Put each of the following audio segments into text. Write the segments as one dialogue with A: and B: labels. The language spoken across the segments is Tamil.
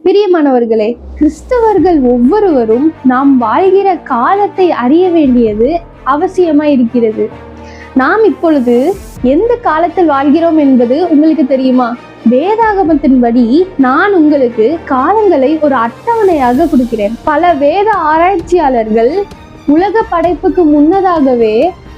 A: பிரியமானவர்களே, கிறிஸ்தவர்கள் ஒவ்வொருவரும் நாம் வாழ்கிற காலத்தை அறிய வேண்டியது அவசியமாய் இருக்கிறது. நாம் இப்பொழுது எந்த காலத்தில் வாழ்கிறோம் என்பது உங்களுக்கு தெரியுமா? வேதாகமத்தின்படி நான் உங்களுக்கு காலங்களை ஒரு அட்டவணையாக கொடுக்கிறேன். பல வேத ஆராய்ச்சியாளர்கள் உலக படைப்புக்கு முன்னதாகவே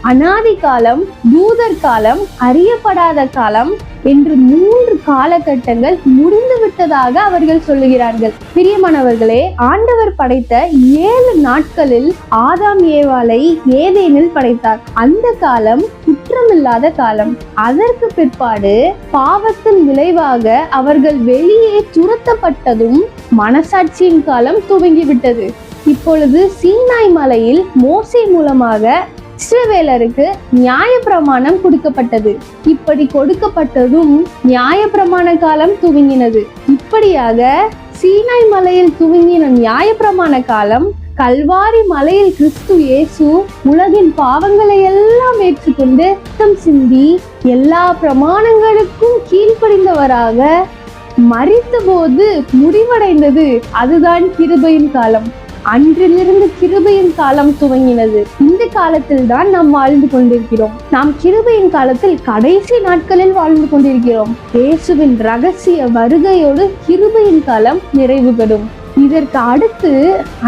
A: அனாதி காலம், தூதர் காலம், அறியப்படாத காலம் என்று 3 காலகட்டங்கள் முடிந்து விட்டதாக அவர்கள் சொல்லுகிறார்கள். பிரியமானவர்களே, ஆண்டவர் படைத்த 7 நாட்களில் ஆதாம் ஏவாளை ஏதேனில் படைத்தார். அந்த காலம் குற்றமில்லாத காலம். அதற்கு பிற்பாடு பாவத்தின் விளைவாக அவர்கள் வெளியே துரத்தப்பட்டதும் மனசாட்சியின் காலம் துவங்கிவிட்டது. இப்பொழுது சீனாய் மலையில் மோசே மூலமாக இஸ்ரவேலருக்கு நியாயப்பிரமாணம் கொடுக்கப்பட்டது. இப்படி கொடுக்கப்பட்டதும் நியாயப்பிரமாண காலம் துவங்கினது. இப்படியாக சீனாய் மலையில் துவங்கின நியாயப்பிரமாண காலம் கல்வாரி மலையில் கிறிஸ்து இயேசு உலகின் பாவங்களை எல்லாம் ஏற்றுக்கொண்டு ரத்தம் சிந்தி எல்லா பிரமாணங்களுக்கும் கீழ்ப்படிந்தவராக மரித்த போது முடிவடைந்தது. அதுதான் கிருபையின் காலம். அன்றிலிருந்து கிருபையின் காலம் துவங்கினது. இந்த காலத்தில் தான் நாம் வாழ்ந்து கொண்டிருக்கிறோம். நாம் கிருபையின் காலத்தில் கடைசி நாட்களில் வாழ்ந்து கொண்டிருக்கிறோம். இயேசுவின் ரகசிய வருகையோடு கிருபையின் காலம் நிறைவு பெறும். இதற்கு அடுத்து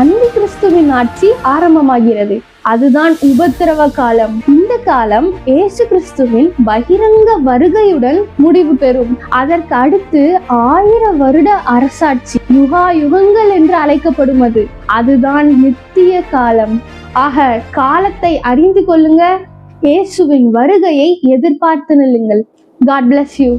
A: அந்தி கிறிஸ்துவின் ஆட்சி ஆரம்பமாகிறது. அதுதான் உபத்திரவ காலம். இந்த காலம் இயேசு கிறிஸ்துவின் பகிரங்க வருகையுடன் முடிவு பெறும். அதற்கு அடுத்து 1000 வருட அரசாட்சி, யுகா யுகங்கள் என்று அழைக்கப்படும். அதுதான் நித்திய காலம். ஆக காலத்தை அறிந்து கொள்ளுங்க. இயேசுவின் வருகையை எதிர்பார்த்து நில்லுங்கள். God bless you.